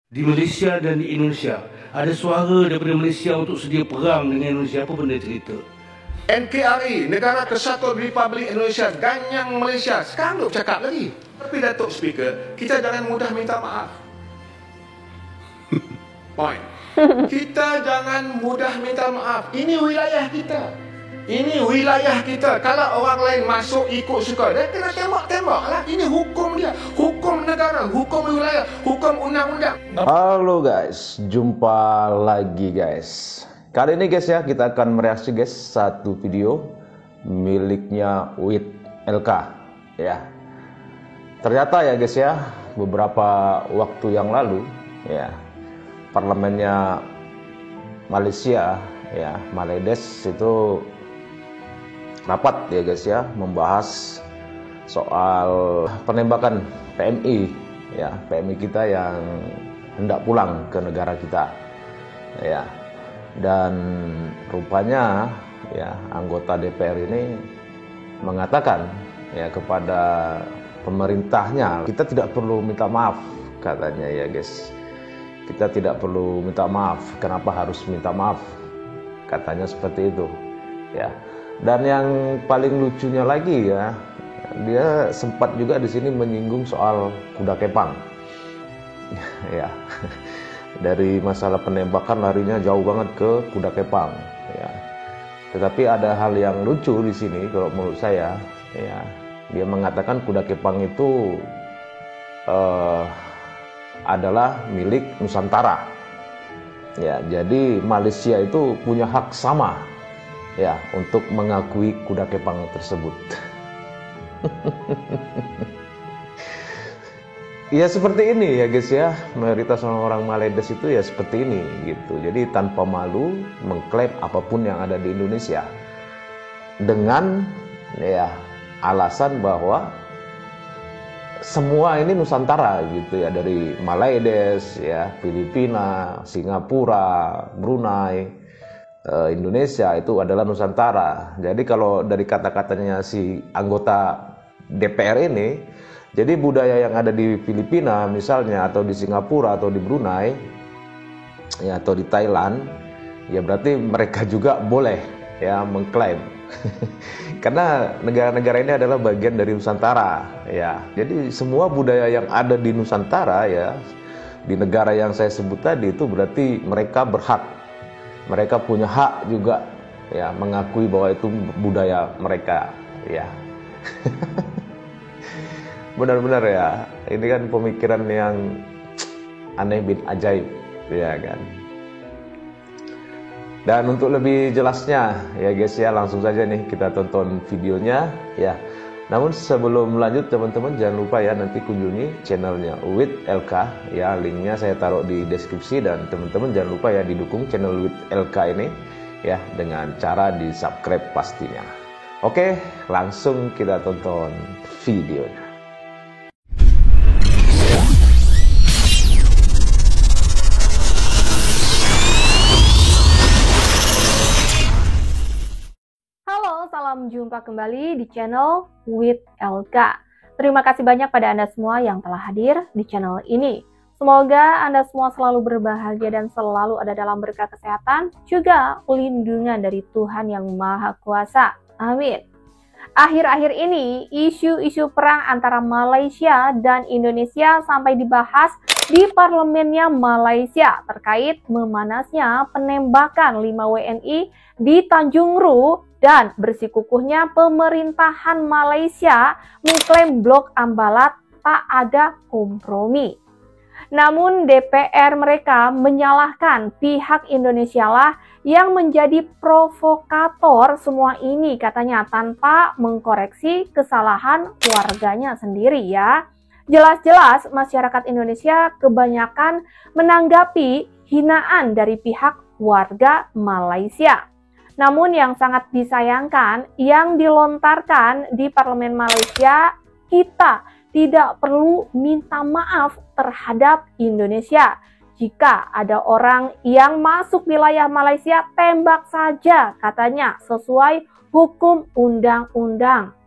Di Malaysia dan di Indonesia ada suara daripada Malaysia untuk sedia perang dengan Indonesia. Apa benda cerita? NKRI, Negara Kesatuan Republik Indonesia, ganyang Malaysia. Sekarang duk cakap lagi. Tapi Datuk Speaker, kita jangan mudah minta maaf. Point. Kita jangan mudah minta maaf. Ini wilayah kita. Ini wilayah kita. Kalau orang lain masuk ikut suka, dia kena tembak-tembak lah. Ini hukum dia. Hukum negara, hukum wilayah, hukum undang-undang. Halo guys, jumpa lagi guys. Kali ini guys ya, kita akan mereaksi guys satu video miliknya WIT LK ya. Ternyata ya guys ya, beberapa waktu yang lalu ya, parlemennya Malaysia ya, Malaydes itu rapat ya guys ya, membahas soal penembakan PMI ya, PMI kita yang hendak pulang ke negara kita ya. Dan rupanya ya, anggota DPR ini mengatakan ya kepada pemerintahnya, kita tidak perlu minta maaf katanya ya guys. Kita tidak perlu minta maaf. Kenapa harus minta maaf? Katanya seperti itu ya. Dan yang paling lucunya lagi ya, dia sempat juga di sini menyinggung soal kuda kepang. Ya. Dari masalah penembakan larinya jauh banget ke kuda kepang ya. Tetapi ada hal yang lucu di sini kalau menurut saya ya. Dia mengatakan kuda kepang itu adalah milik Nusantara. Ya, jadi Malaysia itu punya hak sama ya untuk mengakui kuda kepang tersebut. Ya seperti ini ya guys ya, mayoritas orang Malaydes itu ya seperti ini gitu. Jadi tanpa malu mengklaim apapun yang ada di Indonesia dengan ya alasan bahwa semua ini Nusantara gitu ya, dari Malaydes ya, Filipina, Singapura, Brunei, Indonesia itu adalah Nusantara. Jadi kalau dari kata-katanya si anggota DPR ini, jadi budaya yang ada di Filipina misalnya, atau di Singapura, atau di Brunei ya, atau di Thailand ya, berarti mereka juga boleh ya mengklaim. Karena negara-negara ini adalah bagian dari Nusantara ya. Jadi semua budaya yang ada di Nusantara ya, di negara yang saya sebut tadi, itu berarti mereka berhak. Mereka punya hak juga ya mengakui bahwa itu budaya mereka ya. Benar-benar ya, ini kan pemikiran yang aneh bin ajaib ya kan. Dan untuk lebih jelasnya ya guys ya, langsung saja nih kita tonton videonya ya. Namun sebelum lanjut teman-teman, jangan lupa ya nanti kunjungi channelnya WIT LK ya, linknya saya taruh di deskripsi. Dan teman-teman jangan lupa ya didukung channel WIT LK ini ya dengan cara di subscribe pastinya. Oke, langsung kita tonton videonya. Salam jumpa kembali di channel WIT LK. Terima kasih banyak pada Anda semua yang telah hadir di channel ini. Semoga Anda semua selalu berbahagia dan selalu ada dalam berkah kesehatan, juga lindungan dari Tuhan Yang Maha Kuasa. Amin. Akhir-akhir ini, isu-isu perang antara Malaysia dan Indonesia sampai dibahas di parlemennya Malaysia terkait memanasnya penembakan 5 WNI di Tanjung Ru, dan bersikukuhnya pemerintahan Malaysia mengklaim Blok Ambalat tak ada kompromi. Namun DPR mereka menyalahkan pihak Indonesia lah yang menjadi provokator semua ini katanya, tanpa mengkoreksi kesalahan warganya sendiri ya. Jelas-jelas masyarakat Indonesia kebanyakan menanggapi hinaan dari pihak warga Malaysia. Namun yang sangat disayangkan, yang dilontarkan di parlemen Malaysia, kita tidak perlu minta maaf terhadap Indonesia. Jika ada orang yang masuk wilayah Malaysia, tembak saja katanya, sesuai hukum undang-undang.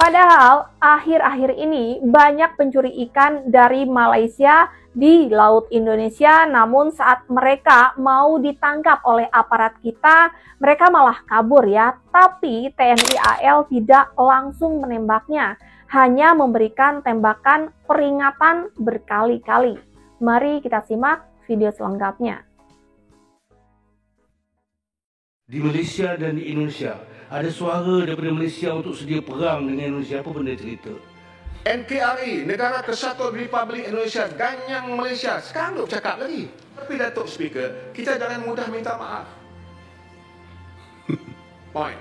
Padahal akhir-akhir ini banyak pencuri ikan dari Malaysia di Laut Indonesia, namun saat mereka mau ditangkap oleh aparat kita, mereka malah kabur ya. Tapi TNI AL tidak langsung menembaknya, hanya memberikan tembakan peringatan berkali-kali. Mari kita simak video selengkapnya. Di Malaysia dan di Indonesia, ada suara daripada Malaysia untuk sedia perang dengan Indonesia. Apa benda cerita? NKRI, Negara Kesatuan Republik Indonesia, ganyang Malaysia. Sekarang duk cakap lagi. Tapi Datuk Speaker, kita jangan mudah minta maaf. Point.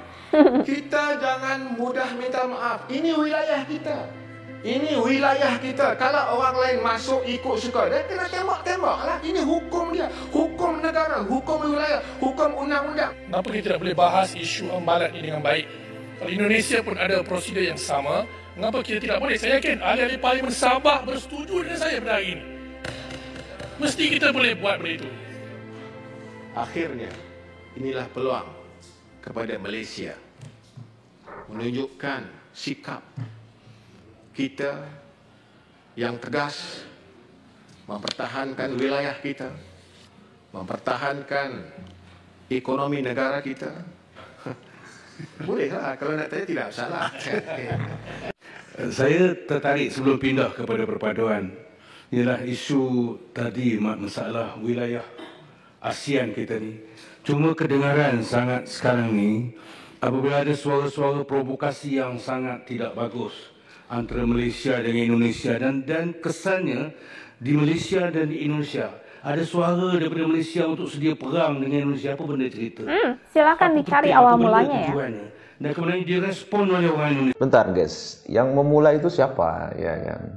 Kita jangan mudah minta maaf. Ini wilayah kita. Ini wilayah kita. Kalau orang lain masuk ikut suka, dia kena tembak-tembak lah. Ini hukum dia. Hukum negara, hukum wilayah, hukum undang-undang. Kenapa kita tidak boleh bahas isu hambalat ini dengan baik? Kalau Indonesia pun ada prosedur yang sama, kenapa kita tidak boleh? Saya yakin ahli-ahli Parlimen Sabah bersetuju dengan saya pada hari ini. Mesti kita boleh buat benda itu. Akhirnya, inilah peluang kepada Malaysia menunjukkan sikap kita yang tegas, mempertahankan wilayah kita, mempertahankan ekonomi negara kita. Bolehlah, kalau nak tanya tidak salah. Saya tertarik sebelum pindah kepada perpaduan. Ialah isu tadi masalah wilayah ASEAN kita ni. Cuma kedengaran sangat sekarang ni apabila ada suara-suara provokasi yang sangat tidak bagus antara Malaysia dengan Indonesia, dan kesannya di Malaysia dan di Indonesia ada suara daripada Malaysia untuk sedia perang dengan Indonesia. Apa benda cerita? Silakan dicari awal mulanya ya. Dan kemudian direspon oleh orang Indonesia. Bentar guys, yang memulai itu siapa? Ya kan?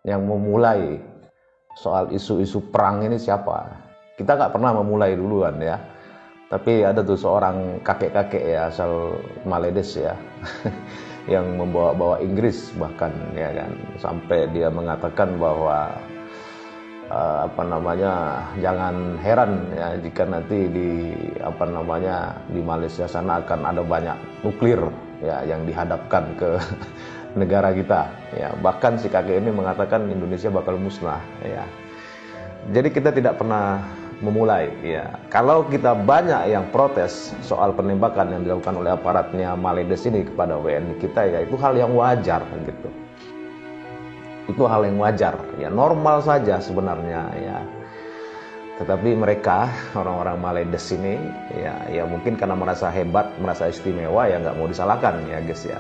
Yang memulai soal isu-isu perang ini siapa? Kita nggak pernah memulai duluan ya. Tapi ada tuh seorang kakek-kakek ya asal Maledes ya. Yang membawa-bawa Inggris bahkan ya kan, sampai dia mengatakan bahwa jangan heran ya jika nanti di Malaysia sana akan ada banyak nuklir ya yang dihadapkan ke negara kita ya. Bahkan si kakek ini mengatakan Indonesia bakal musnah ya. Jadi kita tidak pernah memulai ya. Kalau kita banyak yang protes soal penembakan yang dilakukan oleh aparatnya Maledes ini kepada WNI kita ya, itu hal yang wajar gitu. Itu hal yang wajar ya, normal saja sebenarnya ya. Tetapi mereka orang-orang Maledes ini ya mungkin karena merasa hebat, merasa istimewa ya, nggak mau disalahkan ya guys ya.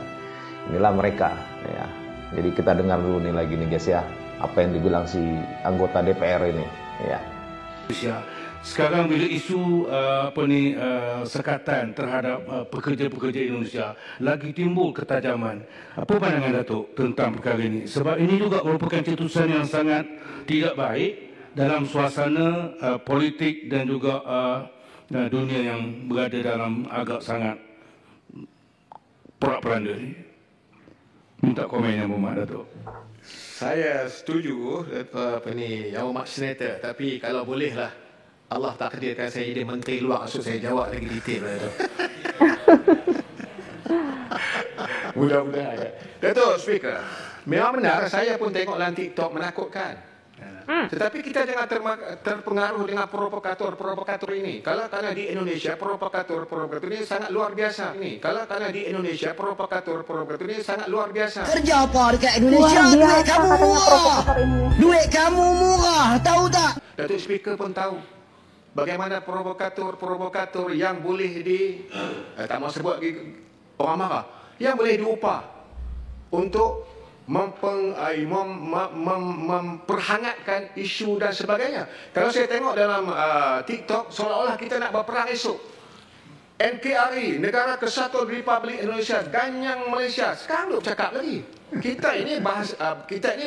Inilah mereka ya. Jadi kita dengar dulu nih lagi nih guys ya, apa yang dibilang si anggota DPR ini ya. Sekarang bila isu sekatan terhadap pekerja-pekerja Indonesia lagi timbul ketajaman, apa pandangan Datuk tentang perkara ini? Sebab ini juga merupakan cetusan yang sangat tidak baik dalam suasana politik dan juga dunia yang berada dalam agak sangat porak-poranda ini. Minta komen yang berhormat Datuk. Saya setuju Yang Berhormat Senator, tapi kalau bolehlah Allah takdirkan saya jadi menteri luar, so saya jawab lagi detail lah tu. Mudah-mudahan ya. Datuk Speaker, memang benar saya pun tengok dalam TikTok menakutkan. Tetapi kita jangan terpengaruh dengan provokator ini. Kalau di Indonesia provokator ini sangat luar biasa. Kalau di Indonesia provokator ini sangat luar biasa. Kerja apa dekat Indonesia? Duit kamu murah. Duit kamu murah, tahu tak? Datuk Speaker pun tahu bagaimana provokator yang boleh tak mau sebut orang marah, yang boleh diupah untuk memperhangatkan isu dan sebagainya. Kalau saya tengok dalam TikTok, seolah-olah kita nak berperang esok. NKRI, Negara Kesatuan Republik Indonesia, ganyang Malaysia. Sekarang duk cakap lagi. Kita ini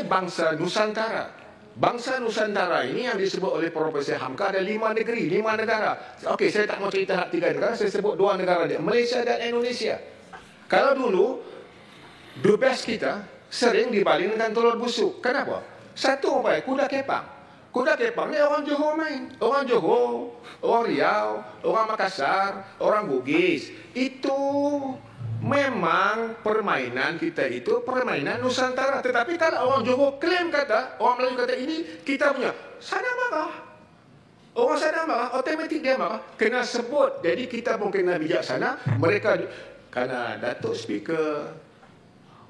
bangsa Nusantara. Bangsa Nusantara ini yang disebut oleh Profesor Hamka ada 5 negeri, 5 negara. Okey, saya tak mau cerita 3 negara, saya sebut 2 negara dia, Malaysia dan Indonesia. Kalau dulu, the best kita sering dibaling dengan telur busuk. Kenapa? Satu apa ya? Kuda kepang. Kuda kepang ni orang Johor main. Orang Johor, orang Riau, orang Makassar, orang Bugis. Itu memang permainan kita itu permainan Nusantara. Tetapi kalau orang Johor klaim kata, orang Melayu kata ini kita punya. sana marah. Orang sana marah, automatik dia marah. Kena sebut. Jadi kita pun kena bijaksana. Mereka, kerana Datuk Speaker,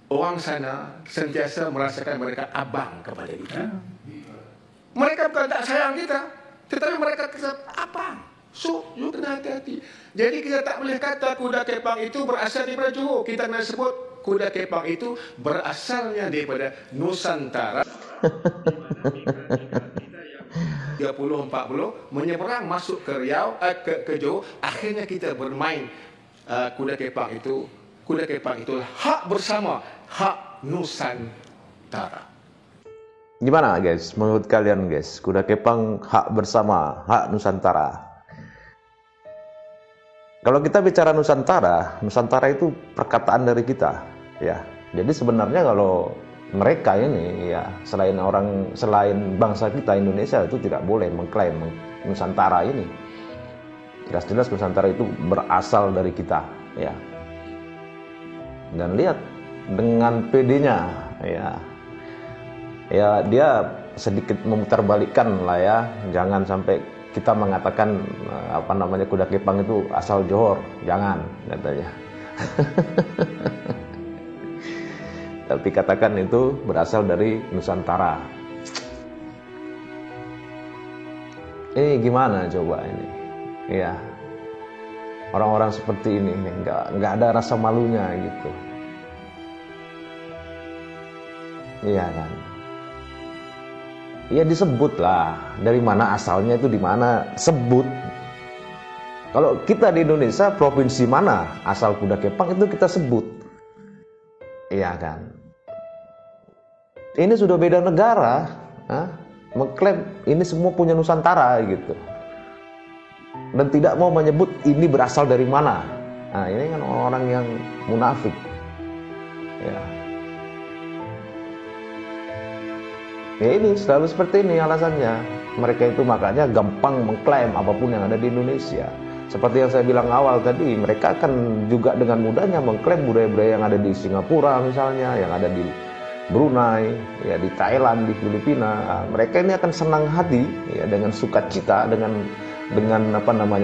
orang sana sentiasa merasakan mereka abang kepada kita. Mereka bukan tak sayang kita, tetapi mereka kata abang. So, you kena hati-hati. Jadi kita tak boleh kata kuda kepang itu berasal daripada Johor. Kita kena sebut kuda kepang itu berasalnya daripada Nusantara. 30-40 menyeberang masuk ke Riau, ke Johor. Akhirnya kita bermain kuda kepang itu. Kuda kepang itulah hak bersama, hak Nusantara. Gimana guys, menurut kalian guys, kuda kepang hak bersama, hak Nusantara? Kalau kita bicara Nusantara, Nusantara itu perkataan dari kita, ya. Jadi sebenarnya kalau mereka ini, ya, selain bangsa kita Indonesia itu tidak boleh mengklaim Nusantara ini. Jelas-jelas Nusantara itu berasal dari kita, ya. Dan lihat dengan PD-nya, ya dia sedikit memutarbalikkan lah ya. Jangan sampai kita mengatakan kuda kepang itu asal Johor, jangan katanya. Tapi katakan itu berasal dari Nusantara. Ini gimana coba ini? Ya, orang-orang seperti ini nggak ada rasa malunya gitu. Iya kan? Ya disebut lah, dari mana asalnya itu di mana, sebut. Kalau kita di Indonesia, provinsi mana asal kuda kepang itu kita sebut. Iya kan? Ini sudah beda negara, mengklaim ini semua punya Nusantara gitu. Dan tidak mau menyebut ini berasal dari mana. Nah, ini kan orang-orang yang munafik. Ya. Ya ini selalu seperti ini alasannya. Mereka itu makanya gampang mengklaim apapun yang ada di Indonesia. Seperti yang saya bilang awal tadi, mereka akan juga dengan mudahnya mengklaim budaya-budaya yang ada di Singapura misalnya, yang ada di Brunei, ya di Thailand, di Filipina. Nah, mereka ini akan senang hati, ya dengan sukacita, dengan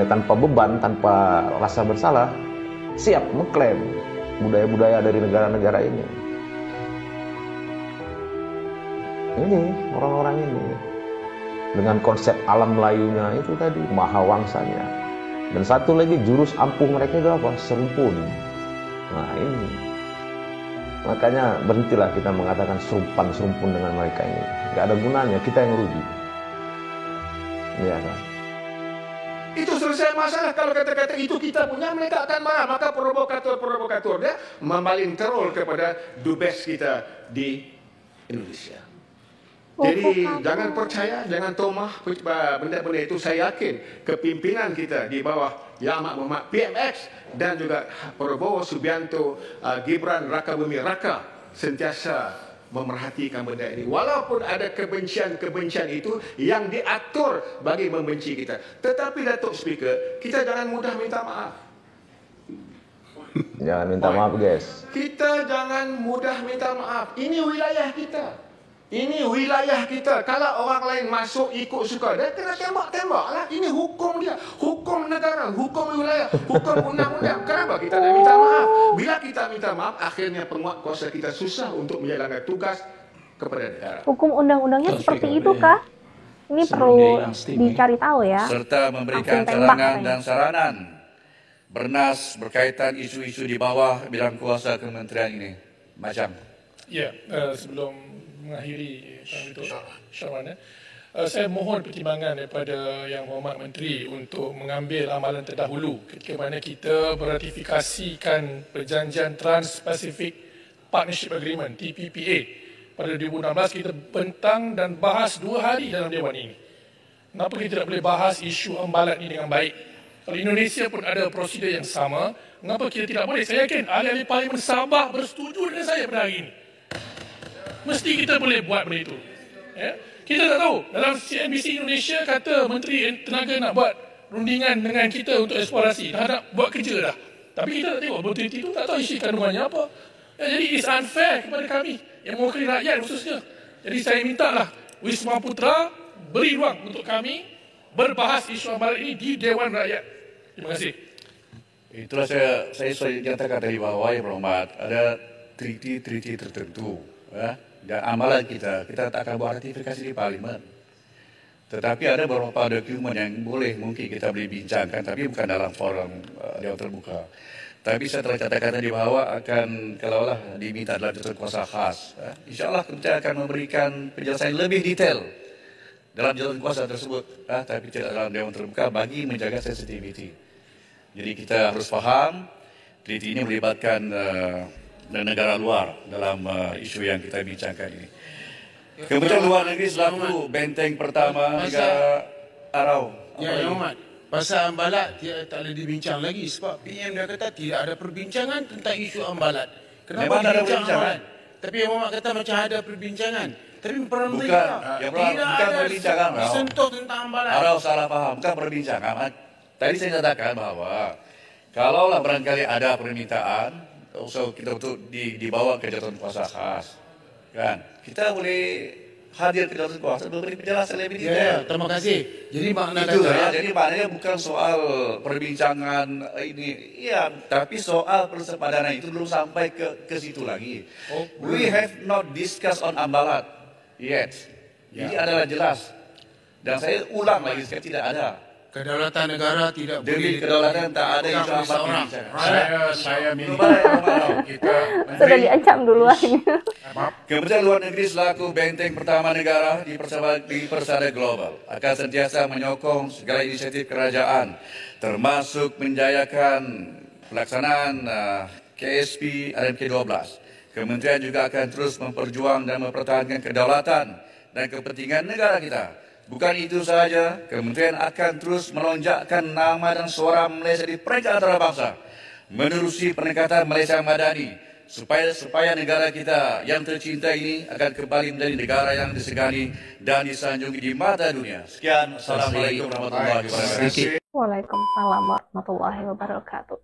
tanpa beban, tanpa rasa bersalah, siap mengklaim budaya-budaya dari negara-negara ini. Ini orang-orang ini dengan konsep alam Melayunya itu tadi, mahawangsanya. Dan satu lagi jurus ampuh mereka itu apa? Serumpun. Nah ini, makanya berhentilah kita mengatakan serumpun dengan mereka ini. Gak ada gunanya, kita yang rugi. Iya kan? Itu selesai masalah. Kalau kata-kata itu kita punya, mereka akan marah. Maka provokator dia membaling terol kepada dubes kita di Indonesia. Jadi jangan percaya, jangan tomah benda-benda itu. Saya yakin kepimpinan kita di bawah Yang Amat Berhormat PMX dan juga Prabowo Subianto, Gibran Rakabuming Raka sentiasa memerhatikan benda ini. Walaupun ada kebencian-kebencian itu yang diatur bagi membenci kita. Tetapi Datuk Speaker, kita jangan mudah minta maaf. Jangan minta maaf guys. Kita jangan mudah minta maaf. Ini wilayah kita. Ini wilayah kita. Kalau orang lain masuk ikut suka, dia kena tembak-tembak lah. Ini hukum dia. Hukum negara, hukum wilayah, hukum undang-undang. Kenapa kita nak minta maaf? Bila kita minta maaf, akhirnya penguat kuasa kita susah untuk menjalankan tugas kepada negara. Hukum undang-undangnya seperti itu kah? Ini perlu dicari tahu ya. Serta memberikan cadangan dan saranan bernas berkaitan isu-isu di bawah bidang kuasa kementerian ini. Macam. Ya, sebelum mengakhiri itu Syarwan, saya mohon pertimbangan daripada Yang Berhormat Menteri untuk mengambil amalan terdahulu ketika mana kita beratifikasikan perjanjian Trans-Pacific Partnership Agreement TPPA pada 2016. Kita bentang dan bahas 2 hari dalam Dewan ini. Kenapa kita tidak boleh bahas isu hambalat ini dengan baik? Kalau Indonesia pun ada prosedur yang sama, kenapa kita tidak boleh? Saya yakin ahli-ahli Parlimen Sabah bersetuju dengan saya pada hari ini. Mesti kita boleh buat benda itu. Ya? Kita tak tahu. Dalam CNBC Indonesia kata Menteri Tenaga nak buat rundingan dengan kita untuk eksplorasi. Dah nak buat kerja dah. Tapi kita tak tengok berita itu, tak tahu isi kandungannya apa. Ya, jadi it's unfair kepada kami yang mewakili rakyat khususnya. Jadi saya minta lah Wisma Putra beri ruang untuk kami berbahas isu amalat ini di Dewan Rakyat. Terima kasih. Itulah saya sudah nyatakan tadi bahwa yang berhormat ada treaty tertentu, ya, dan amalan kita tak akan buat ratifikasi di Parlimen. Tetapi ada beberapa dokumen yang mungkin kita boleh bincangkan, tapi bukan dalam forum Dewan Terbuka. Tapi saya telah katakan tadi bahwa akan kalaulah diminta dalam jabatan kuasa khas, insya Allah kita akan memberikan penjelasan lebih detail dalam jabatan kuasa tersebut, tapi tidak dalam Dewan Terbuka bagi menjaga sensitivity. Jadi kita harus faham treaty ini melibatkan negara luar dalam isu yang kita bincangkan ini. Kementerian Luar Negeri selaku benteng pertama negara Arau. Ya, Yang Amat. Pasal ambalat tak boleh dibincang lagi sebab PM dah kata tidak ada perbincangan tentang isu ambalat. Kenapa Memang ada dibincang perbincangan. ambalat? Tapi Yang Amat kata macam ada perbincangan. Tapi peran Bukan, mereka yang tidak bukan ada perbincangan, Arau. sentuh tentang ambalat. Arau salah paham, bukan perbincangan. Tadi saya katakan bahwa kalaulah barangkali ada permintaan, kita untuk dibawa ke jabatan kuasa khas, kan? Kita boleh hadir ke jabatan kuasa, memberi penjelasan lebih detail. Ya, terima kasih. Jadi makna Itu kata, ya, jadi maknanya bukan soal perbincangan ini, iya, tapi soal persepadanan itu belum sampai ke situ lagi. We have not discussed on ambalat yet. Jadi adalah jelas. Dan saya ulang lagi, sekali tidak ada. kedaulatan negara tidak Demi boleh kedaulatan tak ada yang dipegang oleh sama seorang. Saya minta kita Sudah diancam duluan. Kementerian Luar Negeri selaku benteng pertama negara di persada global akan sentiasa menyokong segala inisiatif kerajaan, termasuk menjayakan pelaksanaan KSP RMK 12. Kementerian juga akan terus memperjuang dan mempertahankan kedaulatan dan kepentingan negara kita. Bukan itu saja, Kementerian akan terus melonjakkan nama dan suara Malaysia di peringkat antarabangsa, menerusi peningkatan Malaysia Madani, supaya negara kita yang tercinta ini akan kembali menjadi negara yang disegani dan disanjungi di mata dunia. Sekian, Assalamualaikum warahmatullahi wabarakatuh. Waalaikumsalam warahmatullahi wabarakatuh.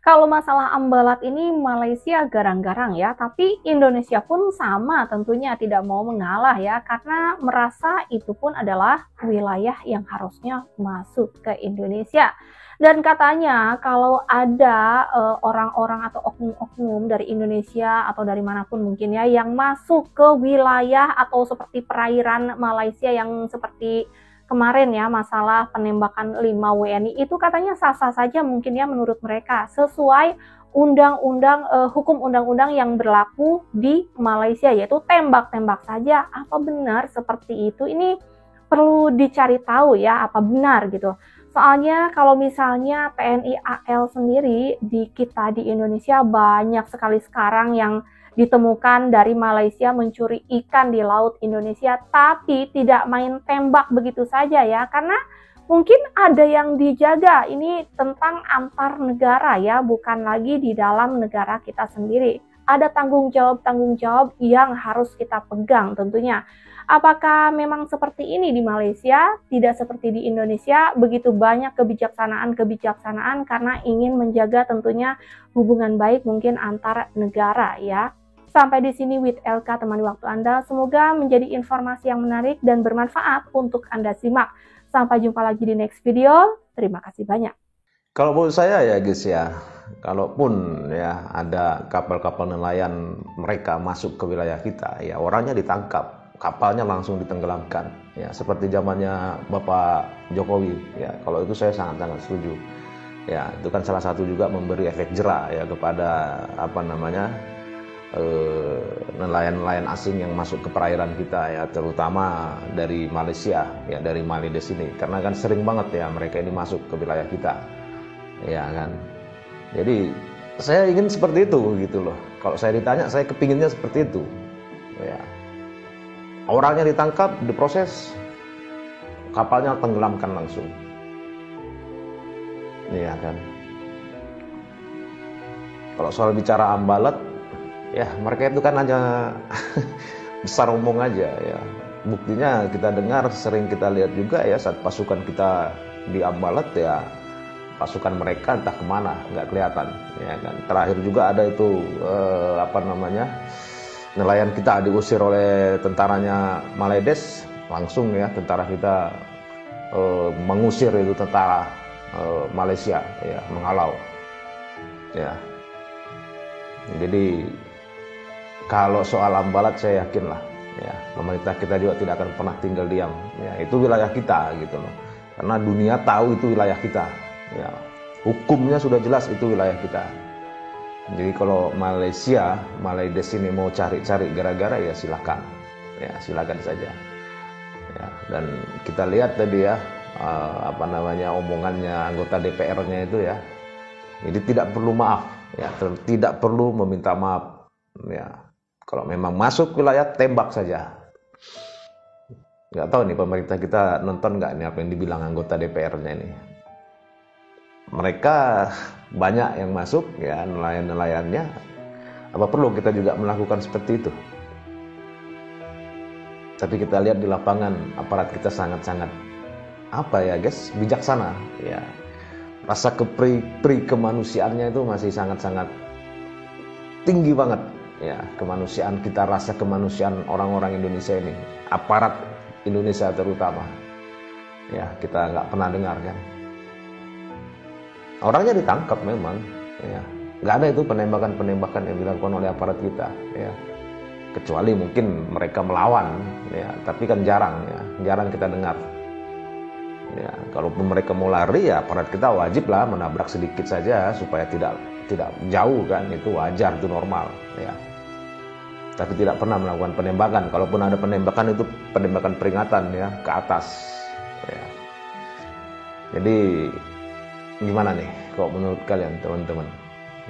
Kalau masalah ambalat ini Malaysia garang-garang ya, tapi Indonesia pun sama tentunya tidak mau mengalah ya, karena merasa itu pun adalah wilayah yang harusnya masuk ke Indonesia. Dan katanya kalau ada orang-orang atau oknum-oknum dari Indonesia atau dari manapun mungkin ya, yang masuk ke wilayah atau seperti perairan Malaysia yang seperti kemarin ya, masalah penembakan 5 WNI itu katanya sah-sah saja mungkin ya menurut mereka, sesuai hukum undang-undang yang berlaku di Malaysia, yaitu tembak-tembak saja. Apa benar seperti itu? Ini perlu dicari tahu ya, apa benar gitu. Soalnya kalau misalnya TNI AL sendiri di kita di Indonesia banyak sekali sekarang yang ditemukan dari Malaysia mencuri ikan di laut Indonesia, tapi tidak main tembak begitu saja ya, karena mungkin ada yang dijaga. Ini tentang antar negara ya, bukan lagi di dalam negara kita sendiri. Ada tanggung jawab yang harus kita pegang tentunya. Apakah memang seperti ini di Malaysia? Tidak seperti di Indonesia, begitu banyak kebijaksanaan karena ingin menjaga tentunya hubungan baik mungkin antar negara ya. Sampai di sini with LK temani waktu Anda. Semoga menjadi informasi yang menarik dan bermanfaat untuk Anda simak. Sampai jumpa lagi di next video. Terima kasih banyak. Kalau menurut saya ya guys ya, kalaupun ya ada kapal-kapal nelayan mereka masuk ke wilayah kita, ya orangnya ditangkap, kapalnya langsung ditenggelamkan. Ya seperti zamannya Bapak Jokowi. Ya kalau itu saya sangat-sangat setuju. Ya itu kan salah satu juga memberi efek jera ya kepada nelayan-nelayan asing yang masuk ke perairan kita ya, terutama dari Malaysia ya, dari Malides ini, karena kan sering banget ya mereka ini masuk ke wilayah kita ya kan. Jadi saya ingin seperti itu gitu loh. Kalau saya ditanya, saya kepinginnya seperti itu ya, orangnya ditangkap, diproses, kapalnya tenggelamkan langsung ya kan. Kalau soal bicara ambalat ya, mereka itu kan hanya besar omong aja ya. Buktinya kita dengar, sering kita lihat juga ya, saat pasukan kita di ambalat ya, pasukan mereka entah kemana, nggak kelihatan ya kan. Terakhir juga ada itu nelayan kita diusir oleh tentaranya Malides, langsung ya tentara kita mengusir itu tentara Malaysia ya, menghalau ya. Jadi kalau soal Ambalat saya yakin lah ya, pemerintah kita juga tidak akan pernah tinggal diam ya, itu wilayah kita gitu loh, karena dunia tahu itu wilayah kita ya, hukumnya sudah jelas itu wilayah kita. Jadi kalau Malaydes ini mau cari-cari gara-gara ya silakan saja ya. Dan kita lihat tadi ya omongannya anggota DPR-nya itu ya, jadi tidak perlu maaf ya, tidak perlu meminta maaf ya. Kalau memang masuk wilayah, tembak saja. Nggak tahu nih pemerintah kita nonton nggak nih apa yang dibilang anggota DPR-nya ini. Mereka banyak yang masuk ya, nelayan-nelayannya. Apa perlu kita juga melakukan seperti itu? Tapi kita lihat di lapangan aparat kita sangat-sangat bijaksana ya. Rasa kemanusiaannya itu masih sangat-sangat tinggi banget ya, kemanusiaan kita, rasa kemanusiaan orang-orang Indonesia ini, aparat Indonesia terutama ya, kita nggak pernah dengar kan. Orangnya ditangkap memang ya, nggak ada itu penembakan yang dilakukan oleh aparat kita ya, kecuali mungkin mereka melawan ya, tapi kan jarang kita dengar ya. Kalaupun mereka mau lari ya, aparat kita wajib lah menabrak sedikit saja supaya tidak jauh kan, itu wajar, itu normal ya. Tapi tidak pernah melakukan penembakan. Kalaupun ada penembakan, itu penembakan peringatan ya, ke atas ya. Jadi gimana nih kalau menurut kalian teman-teman,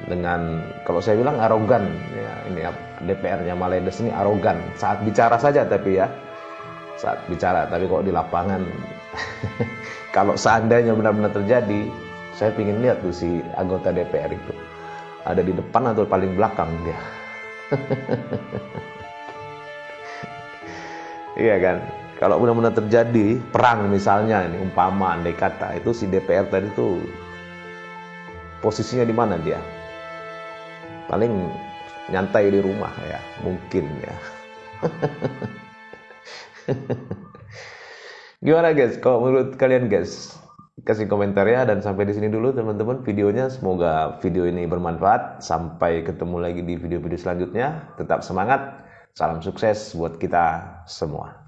dengan kalau saya bilang arogan ya, ini DPR-nya Malaydes ini arogan saat bicara saja, tapi kalau di lapangan kalau seandainya benar-benar terjadi, saya ingin lihat tuh si anggota DPR itu ada di depan atau paling belakang dia. Iya kan, kalau benar-benar terjadi perang misalnya, ini umpama andai kata itu si DPR tadi tuh posisinya di mana dia? Paling nyantai di rumah ya, mungkin ya. Gimana guys, kalau menurut kalian guys? Kasih komentar ya, dan sampai di sini dulu teman-teman videonya. Semoga video ini bermanfaat. Sampai ketemu lagi di video-video selanjutnya. Tetap semangat. Salam sukses buat kita semua.